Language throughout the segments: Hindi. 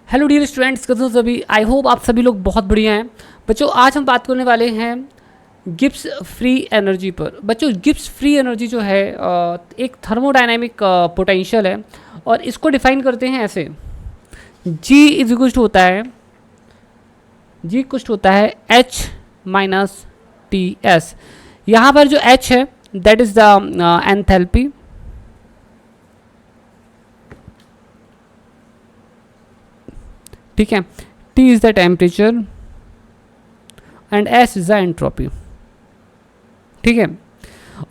हेलो डियर स्टूडेंट्स, कैसे हो सभी। आई होप आप सभी लोग बहुत बढ़िया हैं। बच्चों आज हम बात करने वाले हैं गिब्स फ्री एनर्जी पर। बच्चों गिब्स फ्री एनर्जी जो है एक थर्मोडायनेमिक पोटेंशियल है और इसको डिफाइन करते हैं ऐसे। जी इज इक्वल टू होता है एच माइनस टी एस। यहाँ पर जो एच है दैट इज द एंथैल्पी, ठीक है। T is the temperature and S is the entropy, ठीक है।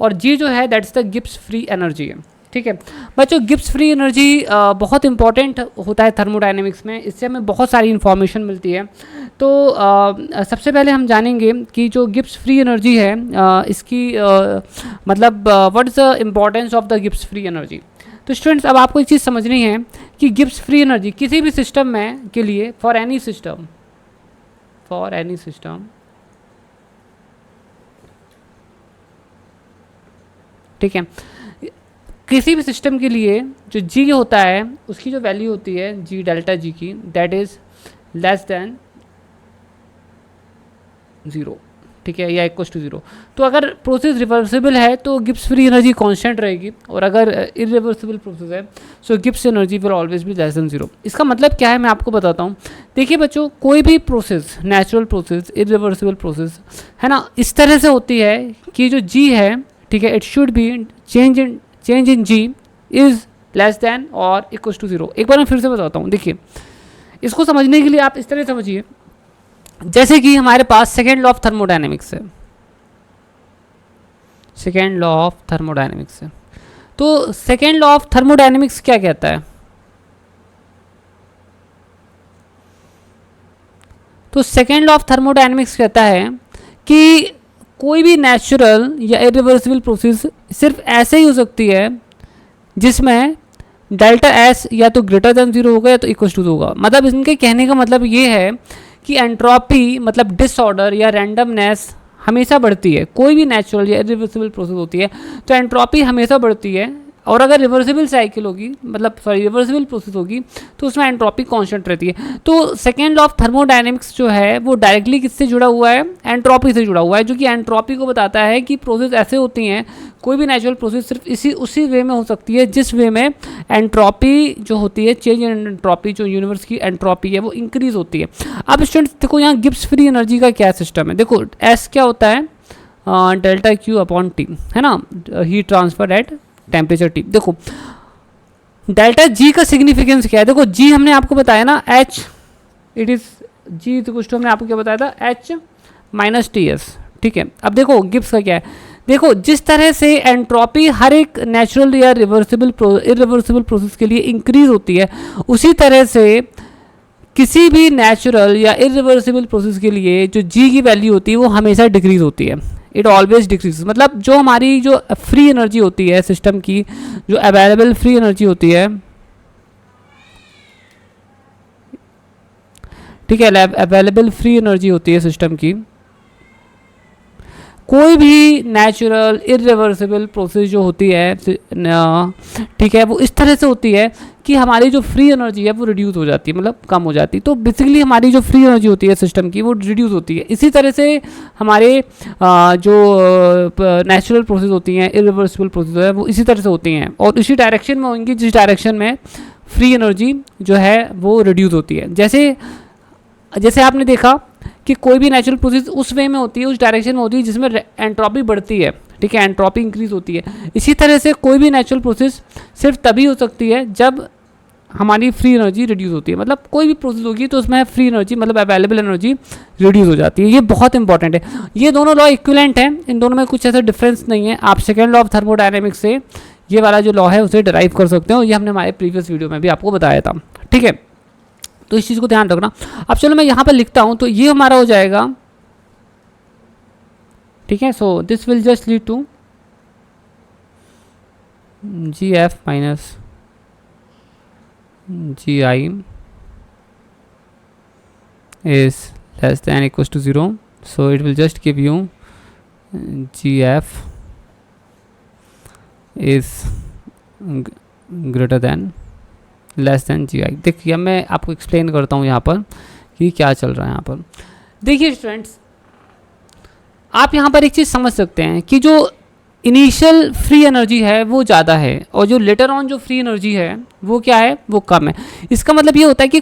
और G जो है that is the Gibbs free energy है, ठीक है। बच्चों गिब्स फ्री एनर्जी बहुत इंपॉर्टेंट होता है थर्मोडायनेमिक्स में, इससे हमें बहुत सारी इन्फॉर्मेशन मिलती है। तो सबसे पहले हम जानेंगे कि जो गिब्स फ्री एनर्जी है इसकी मतलब what is the importance of the Gibbs free energy. तो स्टूडेंट्स अब आपको एक चीज़ समझनी है कि गिब्स फ्री एनर्जी किसी भी सिस्टम में के लिए फॉर एनी सिस्टम ठीक है, किसी भी सिस्टम के लिए जो जी होता है उसकी जो वैल्यू होती है जी डेल्टा जी की दैट इज लेस देन 0, ठीक है, या इक्वल टू 0। तो अगर प्रोसेस रिवर्सिबल है तो गिब्स फ्री एनर्जी कांस्टेंट रहेगी, और अगर इरिवर्सिबल प्रोसेस है so Gibbs energy will always be less than 0। इसका मतलब क्या है मैं आपको बताता हूँ। देखिए बच्चों, कोई भी process, natural process, irreversible process है ना, इस तरह से होती है कि जो जी है, ठीक है, it should be change in G is less than और इक्वल टू 0। एक बार मैं फिर से बताता हूँ। देखिए इसको समझने के लिए आप इस तरह समझिए, जैसे कि हमारे पास सेकेंड लॉ ऑफ थर्मोडायनेमिक्स है, सेकेंड लॉ ऑफ थर्मोडायनेमिक्स है। तो सेकेंड लॉ ऑफ थर्मोडायनेमिक्स क्या कहता है? तो सेकेंड लॉ ऑफ थर्मोडायनेमिक्स कहता है कि कोई भी नेचुरल या इरिवर्सिबल प्रोसेस सिर्फ ऐसे ही हो सकती है जिसमें डेल्टा एस या तो ग्रेटर देन 0 होगा या तो इक्वल टू होगा। मतलब इनके कहने का मतलब ये है कि एंट्रोपी मतलब डिसऑर्डर या रैंडमनेस हमेशा बढ़ती है। कोई भी नेचुरल या इरिवर्सिबल प्रोसेस होती है तो एंट्रोपी हमेशा बढ़ती है, और अगर रिवर्सिबल साइकिल होगी, मतलब सॉरी रिवर्सिबल प्रोसेस होगी तो उसमें एंट्रोपी कांस्टेंट रहती है। तो सेकेंड लॉ ऑफ थर्मोडायनेमिक्स जो है वो डायरेक्टली किससे जुड़ा हुआ है? एंट्रोपी से जुड़ा हुआ है, जो कि एंट्रोपी को बताता है कि प्रोसेस ऐसे होती हैं, कोई भी नेचुरल प्रोसेस सिर्फ उसी वे में हो सकती है जिस वे में एंट्रोपी जो होती है, चेंज इन एंट्रोपी, जो यूनिवर्स की एंट्रोपी है वो इंक्रीज होती है। अब स्टूडेंट्स देखो यहाँ गिब्स फ्री एनर्जी का क्या सिस्टम है। देखो एस क्या होता है? डेल्टा क्यू अपॉन टी, है ना, heat transfer at temperature T. देखो डेल्टा जी का सिग्निफिकेंस क्या है? देखो जी हमने आपको बताया ना, एच इट इज जी कुछ तो हमने आपको क्या बताया था, एच माइनस टी एस, ठीक है। अब देखो गिब्स का क्या है, देखो जिस तरह से एंट्रोपी हर एक नेचुरल या इरिवर्सिबल प्रोसेस के लिए इंक्रीज होती है, उसी तरह से किसी भी नेचुरल या इरिवर्सिबल प्रोसेस के लिए जो जी की वैल्यू होती है वो हमेशा डिक्रीज होती है। इट ऑलवेज डिक्रीज, मतलब जो हमारी जो फ्री एनर्जी होती है सिस्टम की, जो अवेलेबल फ्री एनर्जी होती है, ठीक है, अवेलेबल फ्री एनर्जी होती है सिस्टम की, कोई भी नेचुरल इरिवर्सिबल प्रोसेस जो होती है, ठीक है, वो इस तरह से होती है कि हमारी जो फ्री एनर्जी है वो रिड्यूस हो जाती है, मतलब कम हो जाती है। तो बेसिकली हमारी जो फ्री एनर्जी होती है सिस्टम की वो रिड्यूस होती है। इसी तरह से हमारे जो नेचुरल प्रोसेस होती हैं, इरिवर्सिबल प्रोसेस है, वो इसी तरह से होती हैं और इसी डायरेक्शन में होंगी जिस डायरेक्शन में फ्री एनर्जी जो है वो रिड्यूस होती है। जैसे आपने देखा कि कोई भी नेचुरल प्रोसेस उस वे में होती है, उस डायरेक्शन में होती है जिसमें एंट्रोपी बढ़ती है, ठीक है, एंट्रोपी इंक्रीज होती है। इसी तरह से कोई भी नेचुरल प्रोसेस सिर्फ तभी हो सकती है जब हमारी फ्री एनर्जी रिड्यूस होती है। मतलब कोई भी प्रोसेस होगी तो उसमें फ्री एनर्जी मतलब अवेलेबल एनर्जी रिड्यूस हो जाती है। ये बहुत इंपॉर्टेंट है। ये दोनों लॉ इक्विवेलेंट हैं, इन दोनों में कुछ ऐसा डिफरेंस नहीं है। आप सेकेंड लॉ ऑफ थर्मोडायनेमिक्स से ये वाला जो लॉ है उसे डिराइव कर सकते हो। ये हमने हमारे प्रीवियस वीडियो में भी आपको बताया था, ठीक है। तो इस चीज़ को ध्यान रखना। अब चलो मैं यहाँ पर लिखता हूँ, तो ये हमारा हो जाएगा, ठीक है। So this will just lead to G F minus G I is less than equal to 0, so it will just give you G F is greater than less than G I. देखिए मैं आपको एक्सप्लेन करता हूँ यहाँ पर कि क्या चल रहा है यहाँ पर। देखिए स्टूडेंट्स, आप यहाँ पर एक चीज़ समझ सकते हैं कि जो इनिशियल फ्री एनर्जी है वो ज़्यादा है और जो लेटर ऑन जो फ्री एनर्जी है वो क्या है, वो कम है। इसका मतलब ये होता है कि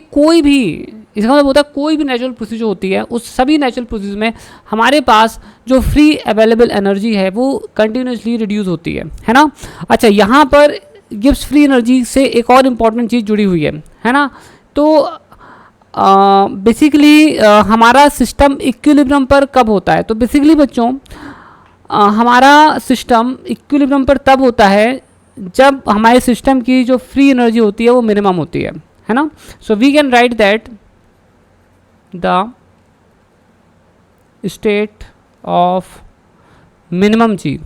इसका मतलब होता है कोई भी नेचुरल प्रोसेस जो होती है उस सभी नेचुरल प्रोसेस में हमारे पास जो फ्री अवेलेबल एनर्जी है वो कंटिन्यूसली रिड्यूस होती है ना। अच्छा, यहाँ पर गिब्स फ्री एनर्जी से एक और इम्पॉर्टेंट चीज़ जुड़ी हुई है ना। तो बेसिकली हमारा सिस्टम इक्विलिब्रियम पर कब होता है? तो बेसिकली बच्चों हमारा सिस्टम इक्विलिब्रियम पर तब होता है जब हमारे सिस्टम की जो फ्री एनर्जी होती है वो मिनिमम होती है ना। So we can write that the state of minimum G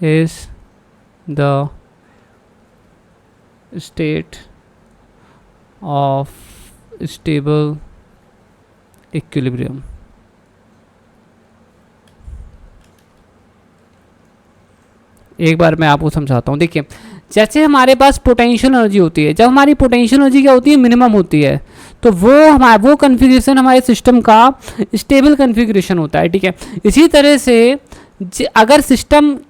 is the state of stable equilibrium। एक बार मैं आपको समझाता हूँ। देखिए, जैसे हमारे पास पोटेंशियल एनर्जी होती है, जब हमारी पोटेंशियल एनर्जी क्या होती है, मिनिमम होती है, तो वो कन्फिग्रेशन हमारे सिस्टम का स्टेबल कन्फिग्रेशन होता है, ठीक है। इसी तरह से अगर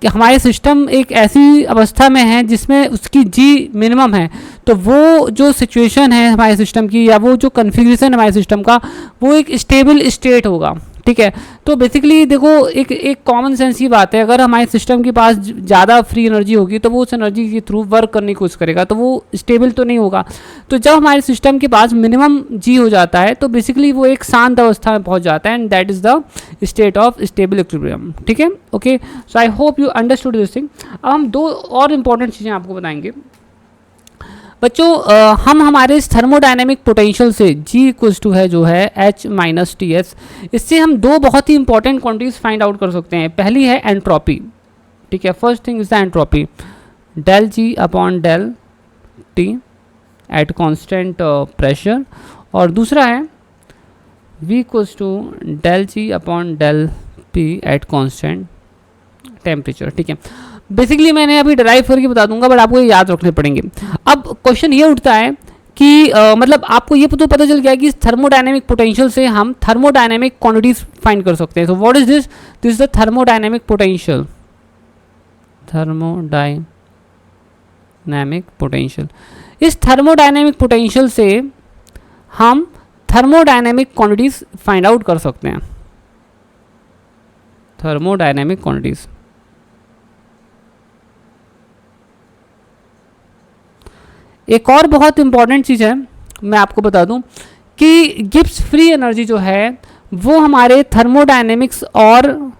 हमारे सिस्टम एक ऐसी अवस्था में है जिसमें उसकी जी मिनिमम है, तो वो जो सिचुएशन है हमारे सिस्टम की या वो जो कन्फिग्रेशन है हमारे सिस्टम का वो एक स्टेबल स्टेट होगा, ठीक है। तो बेसिकली देखो, एक कॉमन सेंस की बात है, अगर हमारे सिस्टम के पास ज़्यादा फ्री एनर्जी होगी तो वो उस एनर्जी के थ्रू वर्क करने की कोशिश करेगा, तो वो स्टेबल तो नहीं होगा। तो जब हमारे सिस्टम के पास मिनिमम जी हो जाता है तो बेसिकली वो एक शांत अवस्था में पहुंच जाता है and that is the state of stable equilibrium, ठीक है। Okay, so I hope you understood this thing. अब हम दो और इम्पॉर्टेंट चीज़ें आपको बताएंगे बच्चों। हम हमारे इस थर्मोडायनेमिक पोटेंशियल से G इक्वल्स टू है जो है H माइनस टी एस, इससे हम दो बहुत ही इंपॉर्टेंट क्वांटिटीज फाइंड आउट कर सकते हैं। पहली है एंट्रोपी, ठीक है। First thing is the entropy, del G upon del T at constant pressure, और दूसरा है V equals to del G upon del P at constant temperature, ठीक है। बेसिकली मैंने अभी डराइव करके बता दूंगा बट आपको ये याद रखने पड़ेंगे। अब क्वेश्चन ये उठता है कि मतलब आपको ये तो पता चल गया कि इस थर्मोडायनेमिक पोटेंशियल से हम थर्मोडायनेमिक क्वांटिटीज फाइंड कर सकते हैं। तो what is this is the thermodynamic potential, इस थर्मोडायनेमिक पोटेंशियल से हम थर्मोडायनेमिक क्वांटिटीज फाइंड आउट कर सकते हैं, थर्मोडायनेमिक क्वांटिटीज। एक और बहुत इंपॉर्टेंट चीज़ है, मैं आपको बता दूं कि गिब्स फ्री एनर्जी जो है वो हमारे थर्मोडायनेमिक्स और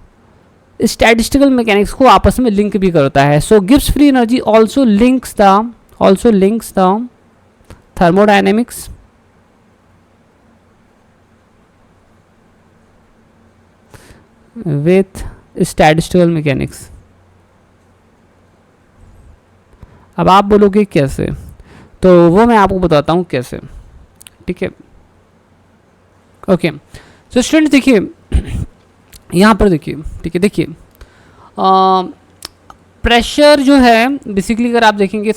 स्टैटिस्टिकल मैकेनिक्स को आपस में लिंक भी करता है। So Gibbs free energy also links the thermodynamics with statistical mechanics. अब आप बोलोगे कैसे, तो वो मैं आपको बताता हूँ कैसे, ठीक है। ओके, सो स्टूडेंट्स देखिए यहाँ पर देखिए, ठीक है। देखिए प्रेशर जो है बेसिकली अगर आप देखेंगे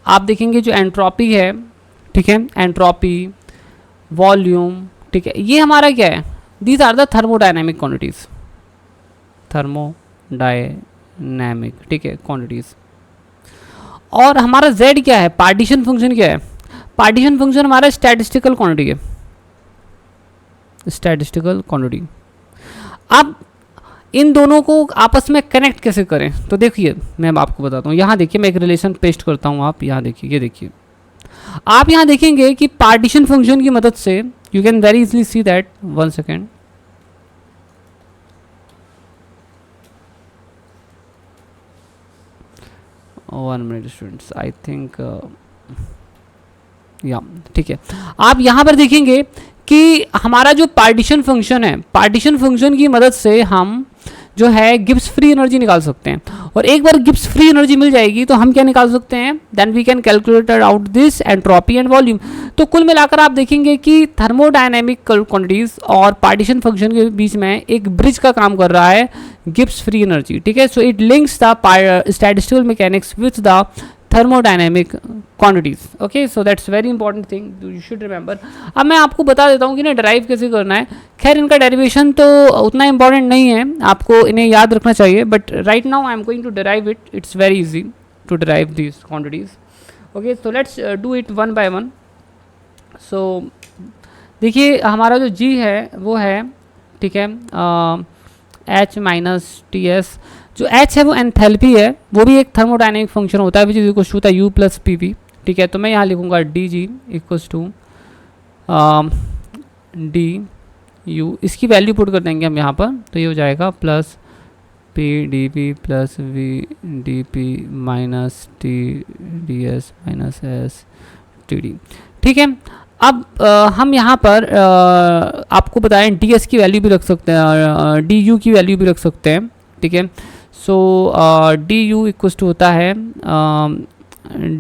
आप देखेंगे जो एंट्रोपी है, ठीक है, एंट्रोपी, वॉल्यूम, ठीक है, ये हमारा क्या है, these are the thermodynamic quantities, thermodynamic, ठीक है, क्वांटिटीज। और हमारा z क्या है, पार्टीशन फंक्शन क्या है, पार्टीशन फंक्शन हमारा स्टैटिस्टिकल क्वांटिटी है, स्टैटिस्टिकल क्वांटिटी। अब इन दोनों को आपस में कनेक्ट कैसे करें, तो देखिए मैं आपको बताता हूँ। यहाँ देखिए मैं एक रिलेशन पेस्ट करता हूँ, आप यहाँ देखिए, ये देखिए, आप यहाँ देखेंगे कि पार्टीशन फंक्शन की मदद से you can very easily see that, 1 second, one minute students, I think या ठीक है। आप यहाँ पर देखेंगे कि हमारा जो पार्टीशन फंक्शन है, पार्टीशन फंक्शन की मदद से हम जो है गिब्स फ्री एनर्जी निकाल सकते हैं। और एक बार गिब्स फ्री एनर्जी मिल जाएगी तो हम क्या निकाल सकते हैं, then we can calculate out this entropy and volume. तो कुल मिलाकर आप देखेंगे कि थर्मोडायनेमिक क्वांटिटीज और पार्टीशन फंक्शन के बीच में एक ब्रिज का काम कर रहा है गिब्स फ्री एनर्जी, ठीक है। So it links the statistical mechanics with the thermodynamic quantities, okay. So that's very important thing you should remember. अब मैं आपको बता देता हूँ कि ना डेराइव कैसे करना है। खैर इनका डेरिवेशन तो उतना इंपॉर्टेंट नहीं है, आपको इन्हें याद रखना चाहिए, but right now I am going to derive it. It's very easy to derive these quantities, okay. So let's do it one by one. So देखिए हमारा जो जी है वो है, ठीक है, एच माइनस टी एस। जो एच है वो एंथैल्पी है, वो भी एक थर्मोडायनेमिक फंक्शन होता है which is equals to U plus P V, ठीक है। तो मैं यहाँ लिखूँगा D G equals to D U, इसकी वैल्यू पुट कर देंगे हम यहाँ पर, तो ये हो जाएगा plus P D P plus V D P minus T D S minus S T D, ठीक है। अब हम यहाँ पर आपको बताएं डी एस की वैल्यू भी रख सकते हैं, डी यू की वैल्यू भी रख सकते हैं, ठीक है। So D U equals to होता है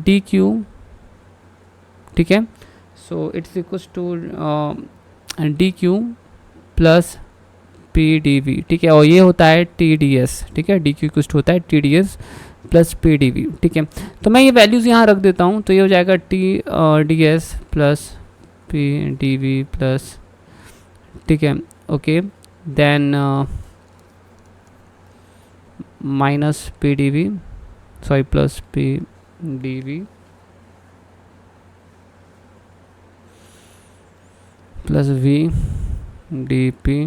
डी क्यू, ठीक है। So it's equals to D Q plus P D V, ठीक है, और ये होता है टी डी एस, ठीक है। डी क्यू इक्वल्स टू होता है T D S plus P D V, ठीक है। तो मैं ये वैल्यूज़ यहाँ रख देता हूँ, तो ये हो जाएगा T D S plus P D V plus, ठीक है, okay, then minus P D V, sorry plus P D V plus V D P,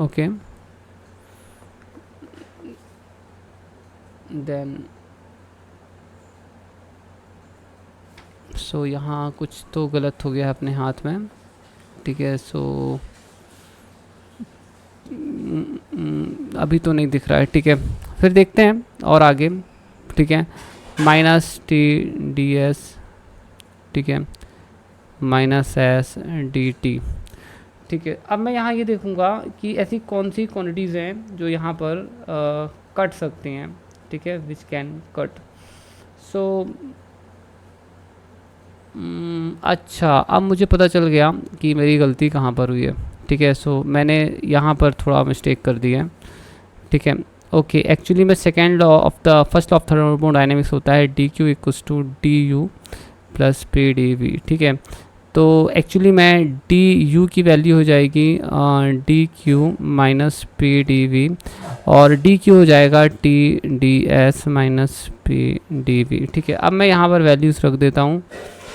okay, then so यहाँ कुछ तो गलत हो गया अपने हाथ में, ठीक है। सो अभी तो नहीं दिख रहा है, ठीक है, फिर देखते हैं और आगे, ठीक है। माइनस टी डी एस, ठीक है, माइनस एस डी टी, ठीक है। अब मैं यहाँ ये देखूँगा कि ऐसी कौन सी क्वांटिटीज़ हैं जो यहाँ पर कट सकती हैं, ठीक है, विच कैन कट। सो अच्छा, अब मुझे पता चल गया कि मेरी गलती कहाँ पर हुई है, ठीक है। सो मैंने यहाँ पर थोड़ा मिस्टेक कर दी है, ठीक है, ओके। एक्चुअली मैं second law of the first law of thermodynamics होता है D Q equals to D U plus P D V, ठीक है। तो एक्चुअली मैं डी यू की वैल्यू हो जाएगी D Q minus P D V, और डी क्यू हो जाएगा T D S minus P D V, ठीक है। अब मैं यहाँ पर वैल्यूज़ रख देता हूँ,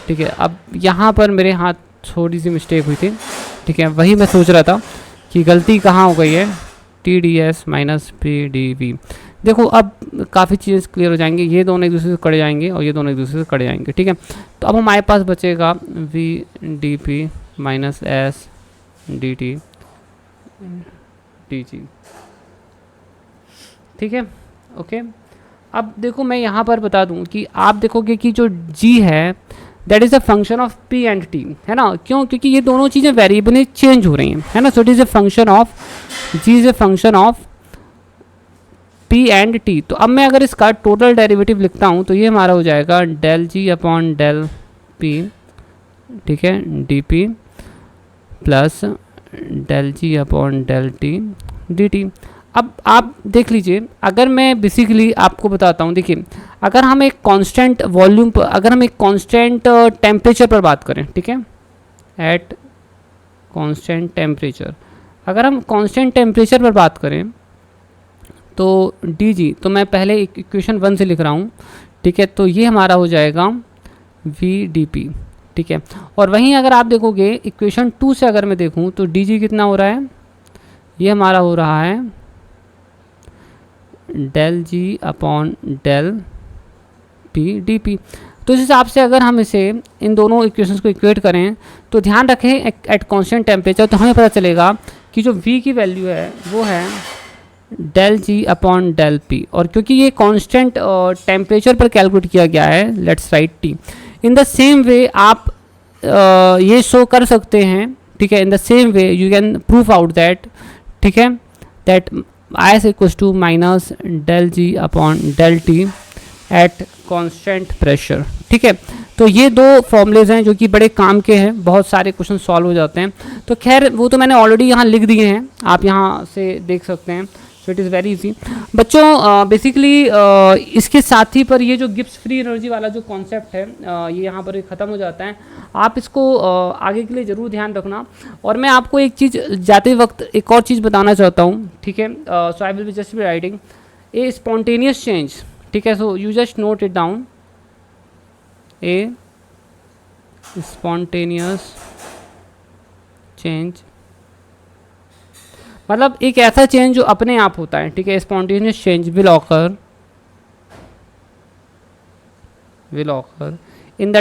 ठीक है। अब यहाँ पर मेरे हाथ थोड़ी सी मिस्टेक हुई थी, ठीक है, वही मैं सोच रहा था कि गलती कहाँ हो गई है, T D S minus P D V. देखो अब काफ़ी चीज़ें क्लियर हो जाएंगी, ये दोनों एक दूसरे से कट जाएंगे और ये दोनों एक दूसरे से कट जाएंगे, ठीक है। तो अब हमारे पास बचेगा V D P minus S D T D G, ठीक है, ओके। अब देखो मैं यहाँ पर बता दूँ कि आप देखोगे कि जो जी है that is a function of P and T, है ना। क्यों? क्योंकि ये दोनों चीज़ें वेरिएबल चेंज हो रही हैं, है ना। So it is a function of G is a function of P and T. तो अब मैं अगर इसका टोटल डेरिवेटिव लिखता हूँ तो ये हमारा हो जाएगा del G upon del P, ठीक है, D P plus del G upon del T D T. अब आप देख लीजिए, अगर मैं बेसिकली आपको बताता हूँ, देखिए अगर हम एक कांस्टेंट वॉल्यूम पर, अगर हम एक कांस्टेंट टेम्परेचर पर बात करें, ठीक है, एट कांस्टेंट टेम्परेचर, अगर हम कांस्टेंट टेम्परेचर पर बात करें तो डी जी, तो मैं पहले इक्वेशन 1 से लिख रहा हूँ, ठीक है। तो ये हमारा हो जाएगा वी डी पी, ठीक है। और वहीं अगर आप देखोगे इक्वेशन 2 से अगर मैं देखूँ तो डी जी कितना हो रहा है, ये हमारा हो रहा है del G upon del P D P. तो इस हिसाब से अगर हम इसे इन दोनों इक्वेशंस को इक्वेट करें तो ध्यान रखें एट कांस्टेंट टेम्परेचर, तो हमें पता चलेगा कि जो v की वैल्यू है वो है del G upon del P. और क्योंकि ये कांस्टेंट टेम्परेचर पर कैलकुलेट किया गया है, let's write T. In the same way आप ये शो कर सकते हैं, ठीक है, in the same way you can proof out that, ठीक है, दैट IS equals to minus del G upon del T at constant pressure. ठीक है, तो ये दो फॉर्मूलेज हैं जो कि बड़े काम के हैं, बहुत सारे क्वेश्चन सॉल्व हो जाते हैं। तो खैर वो तो मैंने ऑलरेडी यहाँ लिख दिए हैं, आप यहाँ से देख सकते हैं। सो इट इज़ वेरी इजी बच्चों। बेसिकली इसके साथ ही पर ये जो गिब्स फ्री एनर्जी वाला जो कॉन्सेप्ट है ये यहाँ पर ख़त्म हो जाता है। आप इसको आगे के लिए ज़रूर ध्यान रखना। और मैं आपको एक चीज़ जाते वक्त एक और चीज़ बताना चाहता हूँ। ठीक है, so I will be just be writing a spontaneous change. ठीक है, so you just note it down, a spontaneous change मतलब एक ऐसा चेंज जो अपने आप होता है। ठीक है, spontaneous change will occur in the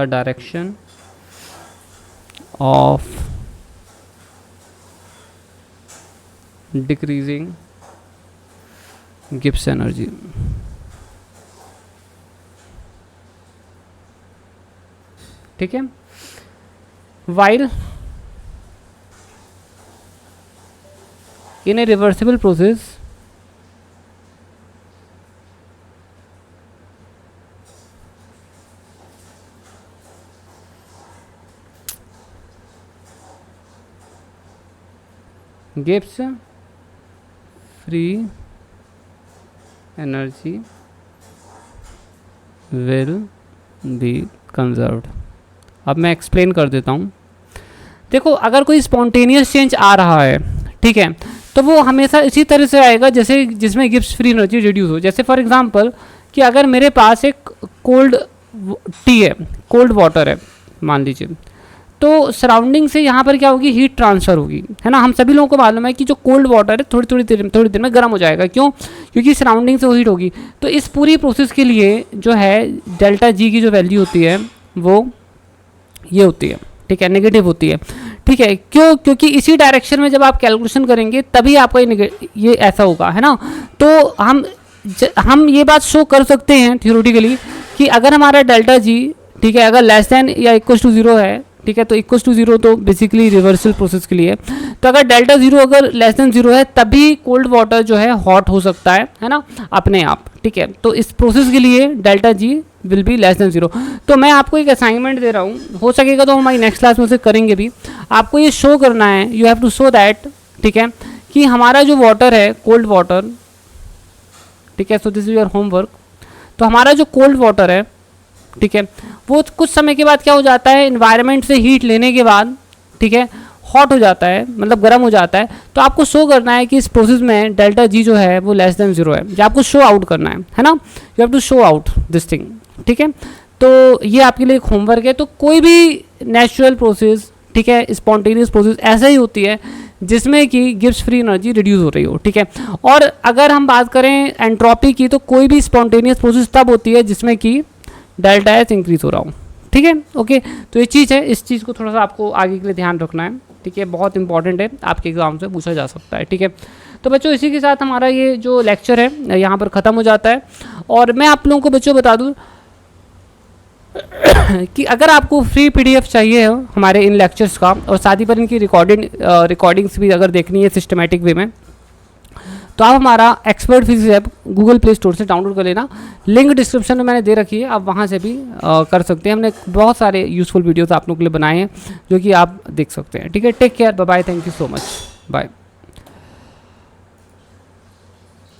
direction of decreasing Gibbs energy. ठीक है, while in a reversible process Gibbs free energy will be conserved। अब मैं एक्सप्लेन कर देता हूँ। देखो, अगर कोई स्पॉन्टेनियस चेंज आ रहा है, ठीक है, तो वो हमेशा इसी तरह से आएगा जैसे जिसमें गिब्स फ्री एनर्जी रिड्यूस हो। जैसे फॉर एग्जांपल कि अगर मेरे पास एक कोल्ड टी है, कोल्ड वाटर है मान लीजिए, तो सराउंडिंग से यहाँ पर क्या होगी, हीट ट्रांसफ़र होगी, है ना। हम सभी लोगों को मालूम है कि जो कोल्ड वाटर है थोड़ी देर में गर्म हो जाएगा। क्यों? क्योंकि सराउंडिंग से वो हीट होगी। तो इस पूरी प्रोसेस के लिए जो है डेल्टा जी की जो वैल्यू होती है वो ये होती है। ठीक है, नेगेटिव होती है। ठीक है, क्यों? क्योंकि इसी डायरेक्शन में जब आप कैलकुलेशन करेंगे तभी आपका ये ऐसा होगा, है ना। तो हम ये बात शो कर सकते हैं थियोरेटिकली कि अगर हमारा डेल्टा जी, ठीक है, अगर लेस देन या इक्वल टू 0 है, ठीक है, तो इक्वल टू 0 तो बेसिकली रिवर्सल प्रोसेस के लिए। तो अगर डेल्टा 0 अगर लेस देन 0 है तभी कोल्ड वाटर जो है हॉट हो सकता है ना, अपने आप। ठीक है, तो इस प्रोसेस के लिए delta G will be less than 0। तो मैं आपको एक असाइनमेंट दे रहा हूँ, हो सकेगा तो हमारी नेक्स्ट क्लास में से करेंगे भी। आपको ये शो करना है, you have to show that, ठीक है, कि हमारा जो वाटर है कोल्ड वाटर, ठीक है, so this is your homework. तो हमारा जो कोल्ड वाटर है, ठीक है, वो कुछ समय के बाद क्या हो जाता है, इन्वायरमेंट से हीट लेने के बाद, ठीक है, हॉट हो जाता है, मतलब गर्म हो जाता है। तो आपको शो करना है कि इस प्रोसेस में डेल्टा जी जो है वो लेस देन 0 है। ये आपको शो आउट करना है ना, you have to show out this thing. ठीक है, तो ये आपके लिए एक होमवर्क है। तो कोई भी नेचुरल प्रोसेस, ठीक है, स्पॉन्टेनियस प्रोसेस ऐसा ही होती है जिसमें कि गिब्स फ्री एनर्जी रिड्यूस हो रही हो। ठीक है, और अगर हम बात करें एंट्रोपी की, तो कोई भी स्पॉन्टेनियस प्रोसेस तब होती है जिसमें कि डेल्टा एस इंक्रीज हो रहा हो। ठीक है, ओके, तो ये चीज़ है, इस चीज़ को थोड़ा सा आपको आगे के लिए ध्यान रखना है। ठीक है, बहुत इंपॉर्टेंट है, आपके एग्जाम से पूछा जा सकता है। ठीक है, तो बच्चों इसी के साथ हमारा ये जो लेक्चर है यहाँ पर ख़त्म हो जाता है। और मैं आप लोगों को बच्चों बता दूँ कि अगर आपको फ्री PDF चाहिए हो हमारे इन लेक्चर्स का, और साथ ही पर इनकी रिकॉर्डिंग्स भी अगर देखनी है सिस्टमेटिक वे में, तो आप हमारा expert physics app Google play store से डाउनलोड कर लेना। लिंक डिस्क्रिप्शन में मैंने दे रखी है, आप वहाँ से भी कर सकते हैं। हमने बहुत सारे यूज़फुल वीडियोस आप लोगों के लिए बनाए हैं जो कि आप देख सकते हैं। ठीक है, take care, bye bye, thank you so much, bye.